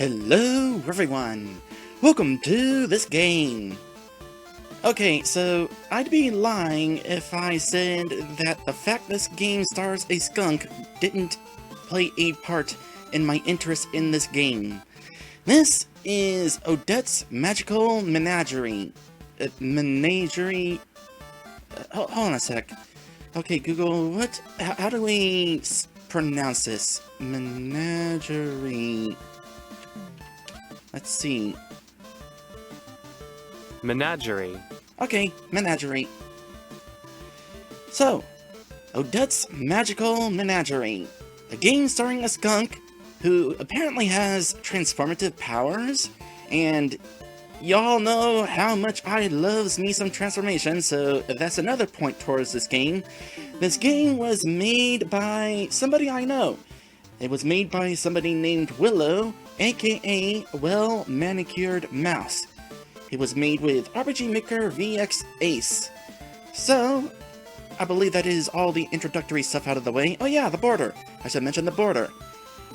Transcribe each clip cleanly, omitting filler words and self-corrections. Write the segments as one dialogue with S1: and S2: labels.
S1: Hello everyone! Welcome to this game! Okay, so I'd be lying if I said that the fact this game stars a skunk didn't play a part in my interest in this game. This is Odette's Magical Menagerie. Menagerie... hold on a sec. Okay, Google, how do we pronounce this? Menagerie... Let's see.
S2: Menagerie.
S1: Okay, Menagerie. So, Odette's Magical Menagerie. A game starring a skunk who apparently has transformative powers, and y'all know how much I loves me some transformation, so that's another point towards this game. This game was made by somebody I know. It was made by somebody named Willow, aka Well Manicured Mouse. It was made with RPG Maker VX Ace. So, I believe that is all the introductory stuff out of the way. Oh yeah, the border. I should mention the border.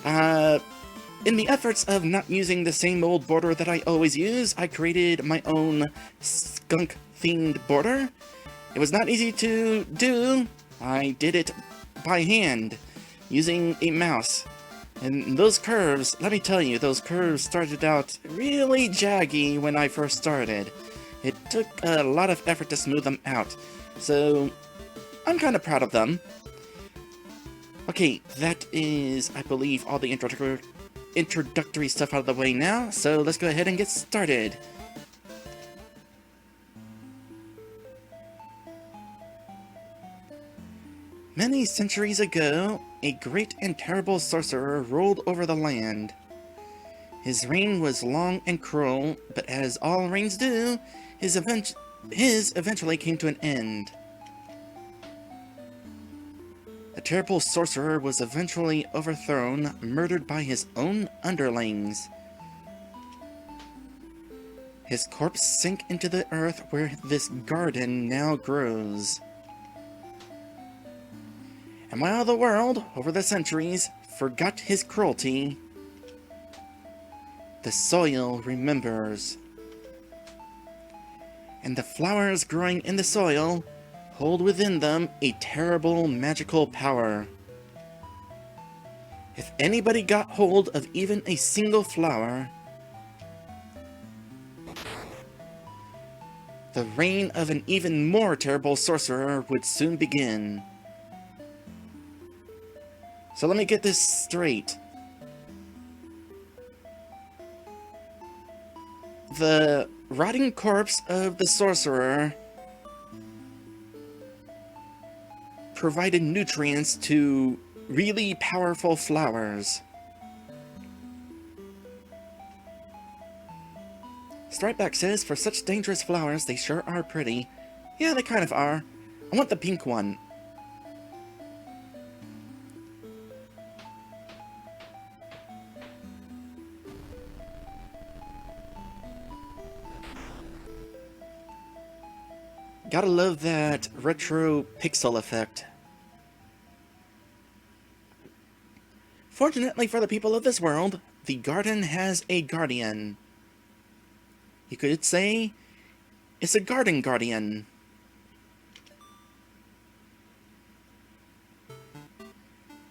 S1: In the efforts of not using the same old border that I always use, I created my own skunk-themed border. It was not easy to do. I did it by hand, using a mouse. And those curves, let me tell you, those curves started out really jaggy when I first started. It took a lot of effort to smooth them out, so I'm kind of proud of them. Okay, that is, I believe, all the introductory stuff out of the way now, so let's go ahead and get started. Many centuries ago, a great and terrible sorcerer ruled over the land. His reign was long and cruel, but as all reigns do, his eventually came to an end. The terrible sorcerer was eventually overthrown, murdered by his own underlings. His corpse sank into the earth where this garden now grows. And while the world, over the centuries, forgot his cruelty, the soil remembers. And the flowers growing in the soil hold within them a terrible magical power. If anybody got hold of even a single flower, the reign of an even more terrible sorcerer would soon begin. So let me get this straight. The rotting corpse of the sorcerer provided nutrients to really powerful flowers. Stripeback says, for such dangerous flowers, they sure are pretty. Yeah, they kind of are. I want the pink one. Gotta love that retro pixel effect. Fortunately for the people of this world, the garden has a guardian. You could say, it's a garden guardian.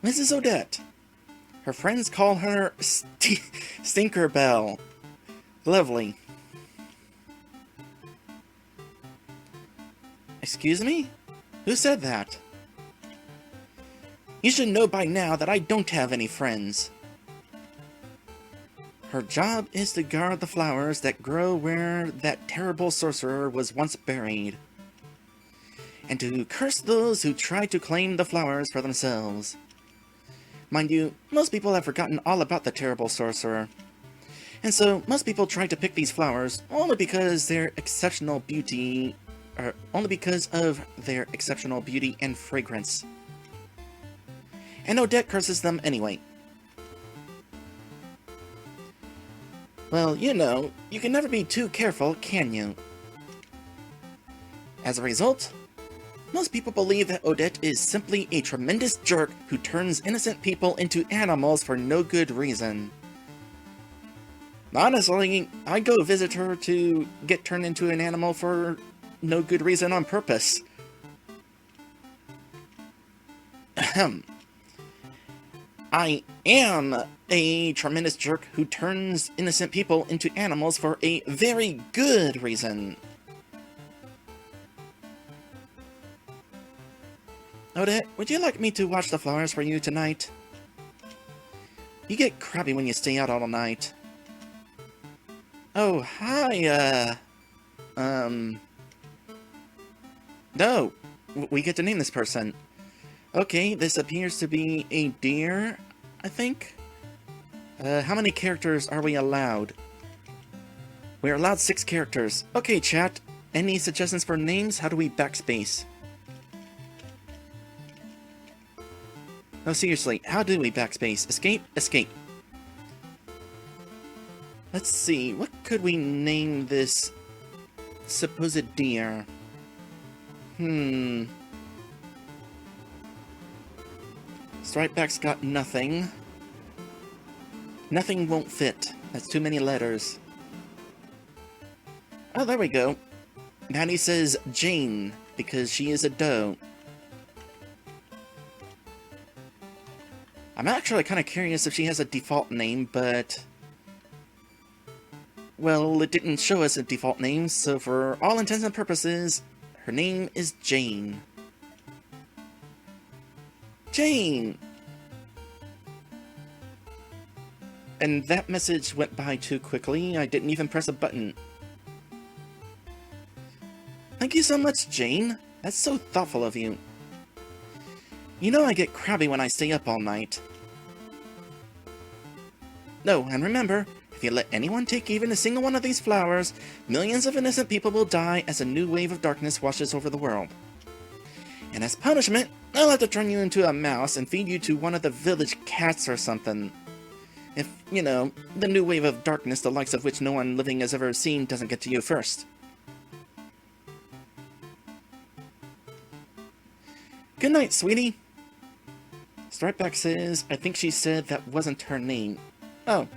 S1: Mrs. Odette. Her friends call her Stinkerbell. Lovely. Excuse me? Who said that? You should know by now that I don't have any friends. Her job is to guard the flowers that grow where that terrible sorcerer was once buried, and to curse those who try to claim the flowers for themselves. Mind you, most people have forgotten all about the terrible sorcerer, and so most people try to pick these flowers only because of their exceptional beauty and fragrance. And Odette curses them anyway. Well, you know, you can never be too careful, can you? As a result, most people believe that Odette is simply a tremendous jerk who turns innocent people into animals for no good reason. Honestly, I'd go visit her to get turned into an animal for no good reason on purpose. Ahem. I am a tremendous jerk who turns innocent people into animals for a very good reason. Odette, would you like me to watch the flowers for you tonight? You get crabby when you stay out all night. Oh, hi, No, we get to name this person. Okay, this appears to be a deer, I think? How many characters are we allowed? We're allowed 6 characters. Okay, chat. Any suggestions for names? How do we backspace? No, seriously, how do we backspace? Escape? Escape. Let's see, what could we name this supposed deer? Stripeback's got nothing. Nothing won't fit. That's too many letters. Oh, there we go. Maddie says Jane, because she is a doe. I'm actually kind of curious if she has a default name, but... well, it didn't show us a default name, so for all intents and purposes, her name is Jane. Jane! And that message went by too quickly, I didn't even press a button. Thank you so much, Jane. That's so thoughtful of you. You know I get crabby when I stay up all night. No, and remember, if you let anyone take even a single one of these flowers, millions of innocent people will die as a new wave of darkness washes over the world. And as punishment, I'll have to turn you into a mouse and feed you to one of the village cats or something. If, you know, the new wave of darkness, the likes of which no one living has ever seen, doesn't get to you first. Good night, sweetie. Stripeback says, I think she said that wasn't her name. Oh.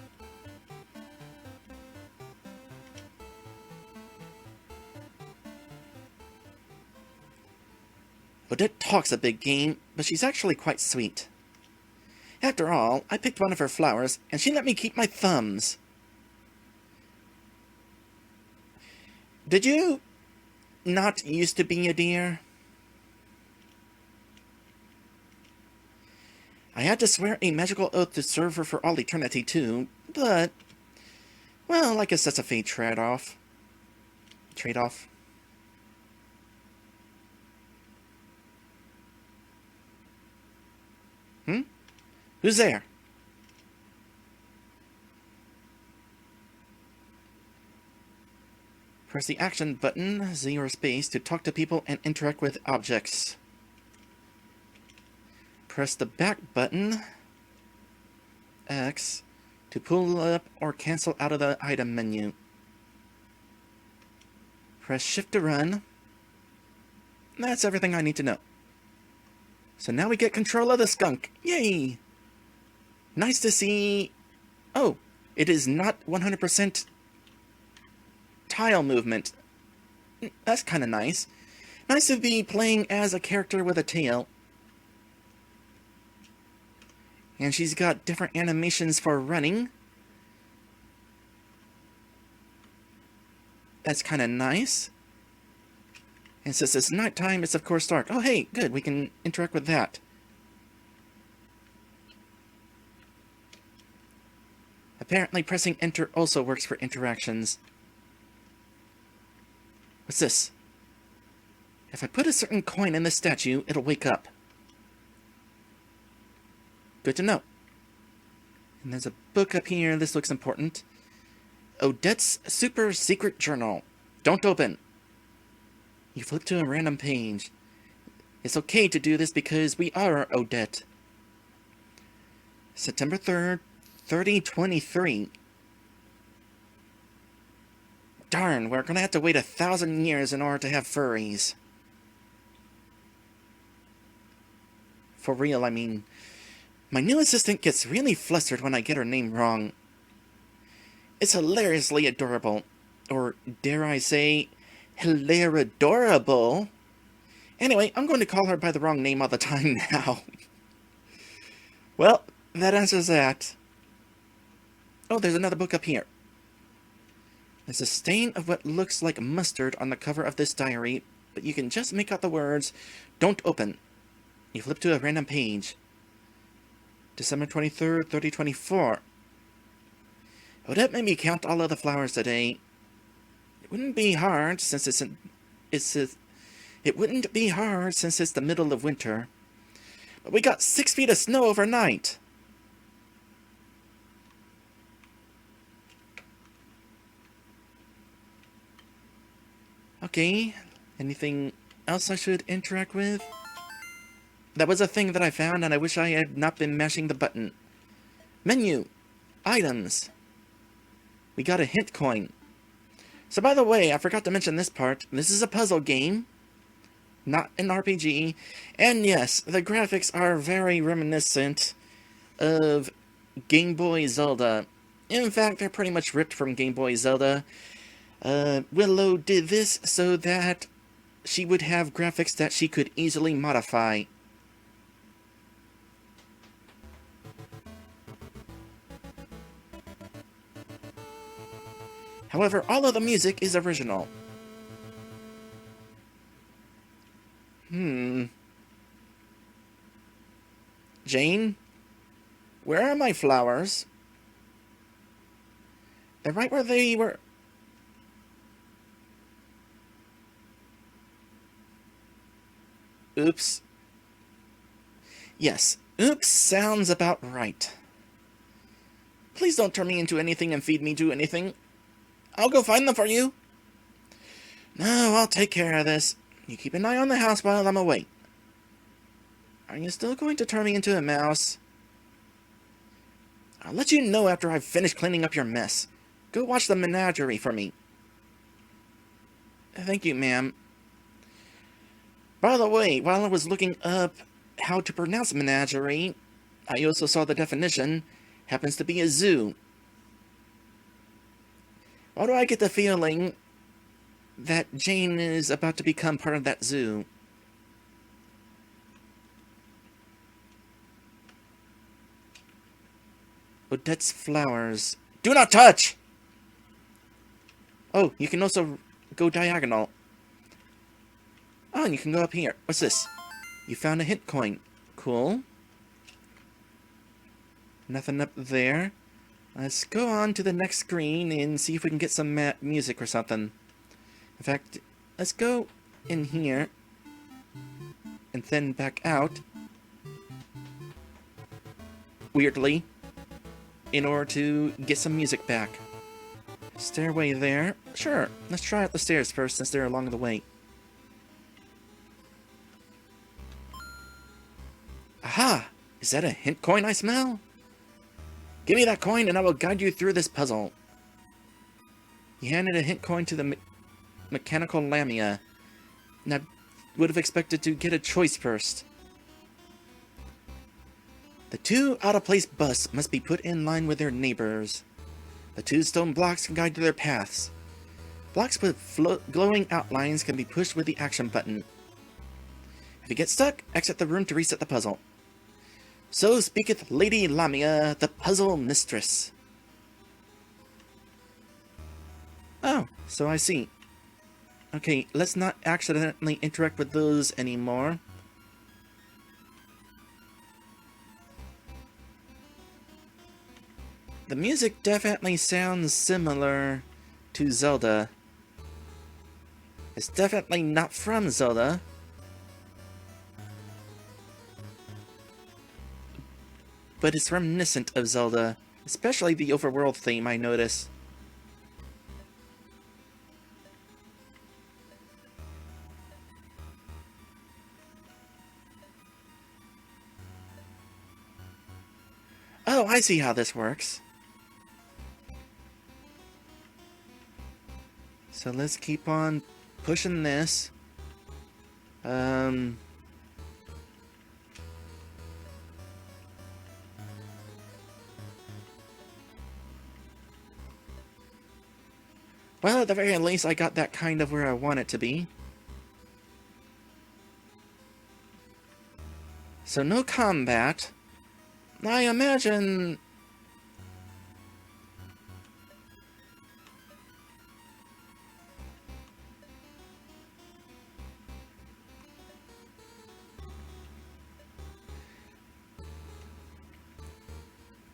S1: Odette talks a big game, but she's actually quite sweet. After all, I picked one of her flowers, and she let me keep my thumbs. Did you not used to be a deer? I had to swear a magical oath to serve her for all eternity, too, but... well, I guess that's a fate trade-off. Trade-off. Who's there? Press the action button, Z or space, to talk to people and interact with objects. Press the back button, X, to pull up or cancel out of the item menu. Press shift to run. That's everything I need to know. So now we get control of the skunk. Yay! Nice to see... oh, it is not 100% tile movement. That's kind of nice. Nice to be playing as a character with a tail. And she's got different animations for running. That's kind of nice. And since it's nighttime, it's of course dark. Oh hey, good, we can interact with that. Apparently pressing enter also works for interactions. What's this? If I put a certain coin in the statue, it'll wake up. Good to know. And there's a book up here. This looks important. Odette's Super Secret Journal. Don't open. You flip to a random page. It's okay to do this because we are Odette. September 3rd, 3023. Darn, we're gonna have to wait 1,000 years in order to have furries. For real, I mean. My new assistant gets really flustered when I get her name wrong. It's hilariously adorable. Or dare I say, hilar-adorable. Anyway, I'm going to call her by the wrong name all the time now. Well, that answers that. Oh, there's another book up here. There's a stain of what looks like mustard on the cover of this diary, but you can just make out the words, "Don't open." You flip to a random page. December 23rd, 3024. Odette made me count all of the flowers today. It wouldn't be hard since it wouldn't be hard since it's the middle of winter. But we got 6 feet of snow overnight. Okay, anything else I should interact with? That was a thing that I found, and I wish I had not been mashing the button. Menu. Items. We got a hint coin. So by the way, I forgot to mention this part. This is a puzzle game, not an RPG. And yes, the graphics are very reminiscent of Game Boy Zelda. In fact, they're pretty much ripped from Game Boy Zelda. Willow did this so that she would have graphics that she could easily modify. However, all of the music is original. Jane? Where are my flowers? They're right where they were. Oops. Yes, oops sounds about right. Please don't turn me into anything and feed me to anything. I'll go find them for you. No, I'll take care of this. You keep an eye on the house while I'm away. Are you still going to turn me into a mouse? I'll let you know after I've finished cleaning up your mess. Go watch the Menagerie for me. Thank you, ma'am. By the way, while I was looking up how to pronounce Menagerie, I also saw the definition. Happens to be a zoo. Why do I get the feeling that Jane is about to become part of that zoo? Odette's flowers. Do not touch! Oh, you can also go diagonal. Oh, and you can go up here. What's this? You found a hint coin. Cool. Nothing up there. Let's go on to the next screen and see if we can get some music or something. In fact, let's go in here and then back out. Weirdly. In order to get some music back. Stairway there. Sure, let's try out the stairs first since they're along the way. Aha! Is that a hint coin I smell? Give me that coin and I will guide you through this puzzle. He handed a hint coin to the mechanical Lamia. And I would have expected to get a choice first. The 2 out-of-place busts must be put in line with their neighbors. The 2 stone blocks can guide to their paths. Blocks with glowing outlines can be pushed with the action button. If you get stuck, exit the room to reset the puzzle. So speaketh Lady Lamia, the puzzle mistress. Oh, so I see. Okay, let's not accidentally interact with those anymore. The music definitely sounds similar to Zelda. It's definitely not from Zelda. But it's reminiscent of Zelda, especially the overworld theme, I notice. Oh, I see how this works. So let's keep on pushing this. Well, at the very least, I got that kind of where I want it to be. So no combat. I imagine...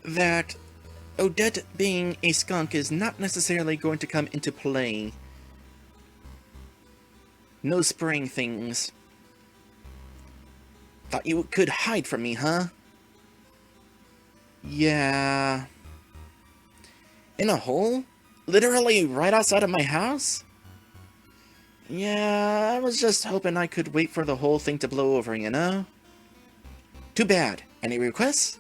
S1: that Odette being a skunk is not necessarily going to come into play. No spraying things. Thought you could hide from me, huh? Yeah... In a hole? Literally right outside of my house? Yeah, I was just hoping I could wait for the whole thing to blow over, you know? Too bad. Any requests?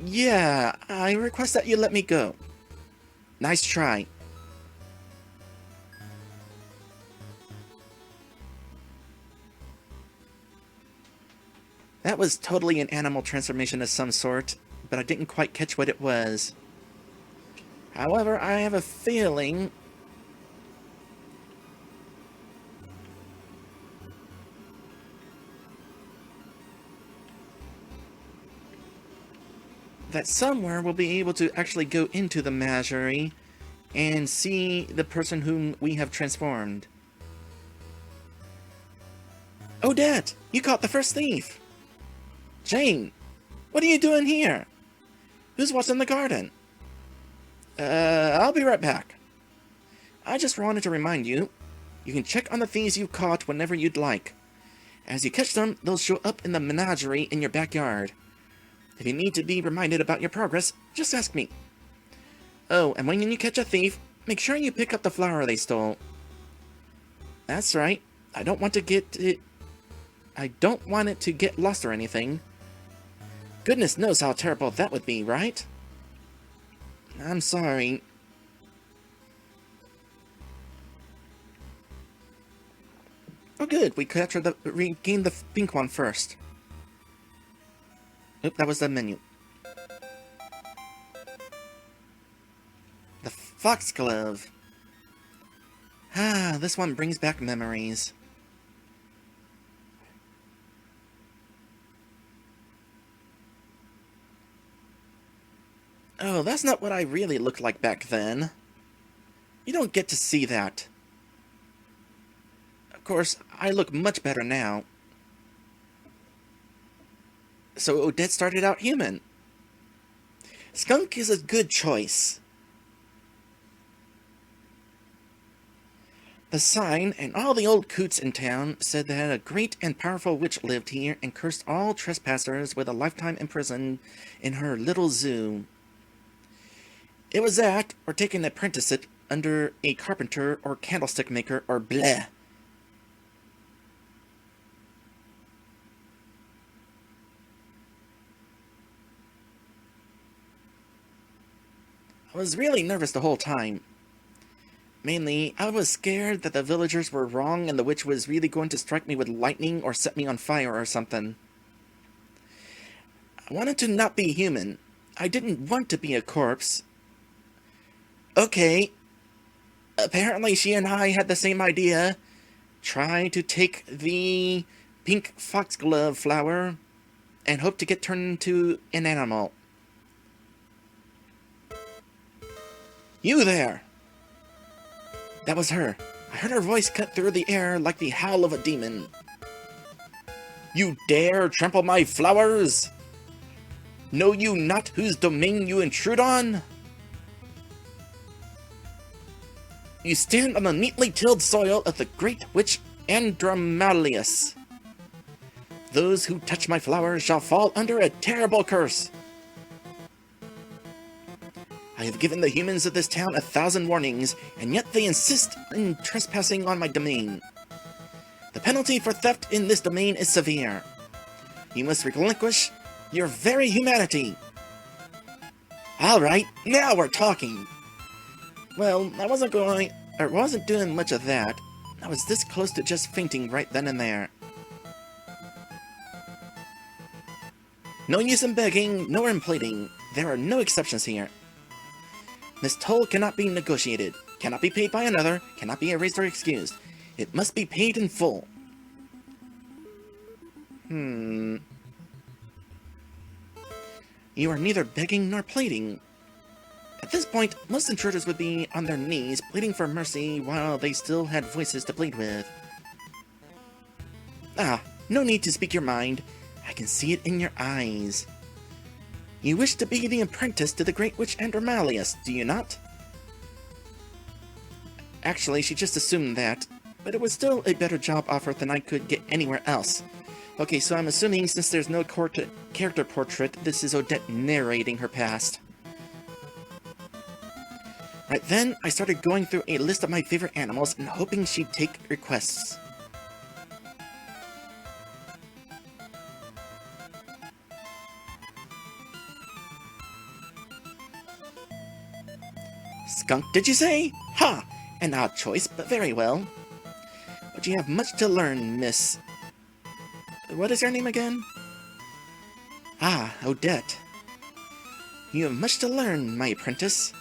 S1: Yeah, I request that you let me go. Nice try. That was totally an animal transformation of some sort, but I didn't quite catch what it was. However, I have a feeling... that somewhere we'll be able to actually go into the Menagerie and see the person whom we have transformed. Odette! You caught the first thief! Jane! What are you doing here? Who's watching the garden? I'll be right back. I just wanted to remind you, you can check on the thieves you caught whenever you'd like. As you catch them, they'll show up in the Menagerie in your backyard. If you need to be reminded about your progress, just ask me. Oh, and when you catch a thief, make sure you pick up the flower they stole. That's right. I don't want it to get lost or anything. Goodness knows how terrible that would be, right? I'm sorry. Oh good, we regained the pink one first. Oop, that was the menu. The foxglove. Ah, this one brings back memories. Oh, that's not what I really looked like back then. You don't get to see that. Of course, I look much better now. So Odette started out human. Skunk is a good choice. The sign and all the old coots in town said that a great and powerful witch lived here and cursed all trespassers with a lifetime imprisoned in her little zoo. It was that, or take an apprenticeship under a carpenter or candlestick maker or bleh. I was really nervous the whole time. Mainly, I was scared that the villagers were wrong and the witch was really going to strike me with lightning or set me on fire or something. I wanted to not be human. I didn't want to be a corpse. Okay. Apparently she and I had the same idea. Try to take the pink foxglove flower and hope to get turned into an animal. You there! That was her. I heard her voice cut through the air like the howl of a demon. You dare trample my flowers? Know you not whose domain you intrude on? You stand on the neatly tilled soil of the great witch Andromalius. Those who touch my flowers shall fall under a terrible curse. I have given the humans of this town 1,000 warnings, and yet they insist in trespassing on my domain. The penalty for theft in this domain is severe. You must relinquish your very humanity. Alright, now we're talking. Well, I wasn't doing much of that. I was this close to just fainting right then and there. No use in begging, nor in pleading. There are no exceptions here. This toll cannot be negotiated. Cannot be paid by another, cannot be erased or excused. It must be paid in full. You are neither begging nor pleading. At this point, most intruders would be on their knees, pleading for mercy while they still had voices to plead with. Ah, no need to speak your mind. I can see it in your eyes. You wish to be the apprentice to the great witch Andromalius, do you not? Actually, she just assumed that, but it was still a better job offer than I could get anywhere else. Okay, so I'm assuming since there's no character portrait, this is Odette narrating her past. Right then, I started going through a list of my favorite animals and hoping she'd take requests. Skunk, did you say? Ha! An odd choice, but very well. But you have much to learn, Miss... What is your name again? Ah, Odette. You have much to learn, my apprentice.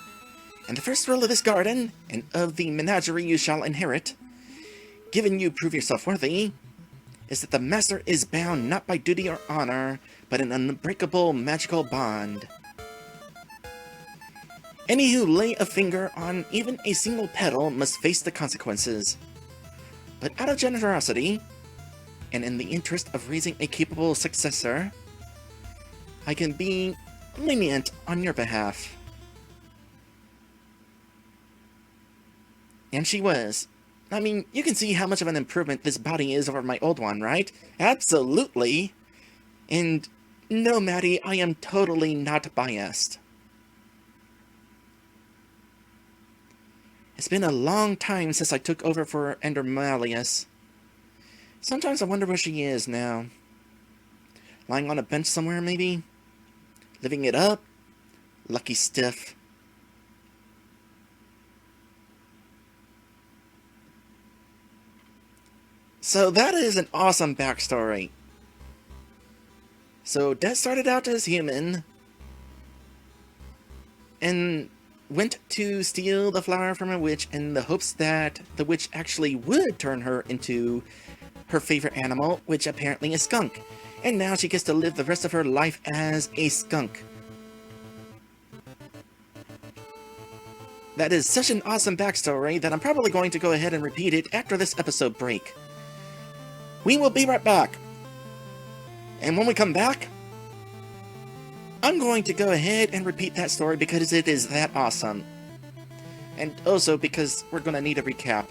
S1: And the first rule of this garden, and of the menagerie you shall inherit, given you prove yourself worthy, is that the master is bound not by duty or honor, but an unbreakable magical bond. Any who lay a finger on even a single petal must face the consequences. But out of generosity, and in the interest of raising a capable successor, I can be lenient on your behalf. And she was. I mean, you can see how much of an improvement this body is over my old one, right? Absolutely! And no, Maddie, I am totally not biased. It's been a long time since I took over for Andromalius. Sometimes I wonder where she is now. Lying on a bench somewhere, maybe? Living it up? Lucky stiff. So that is an awesome backstory. So Odette started out as human, and went to steal the flower from a witch in the hopes that the witch actually would turn her into her favorite animal, which apparently is skunk. And now she gets to live the rest of her life as a skunk. That is such an awesome backstory that I'm probably going to go ahead and repeat it after this episode break. We will be right back. And when we come back, I'm going to go ahead and repeat that story because it is that awesome. And also because we're going to need a recap.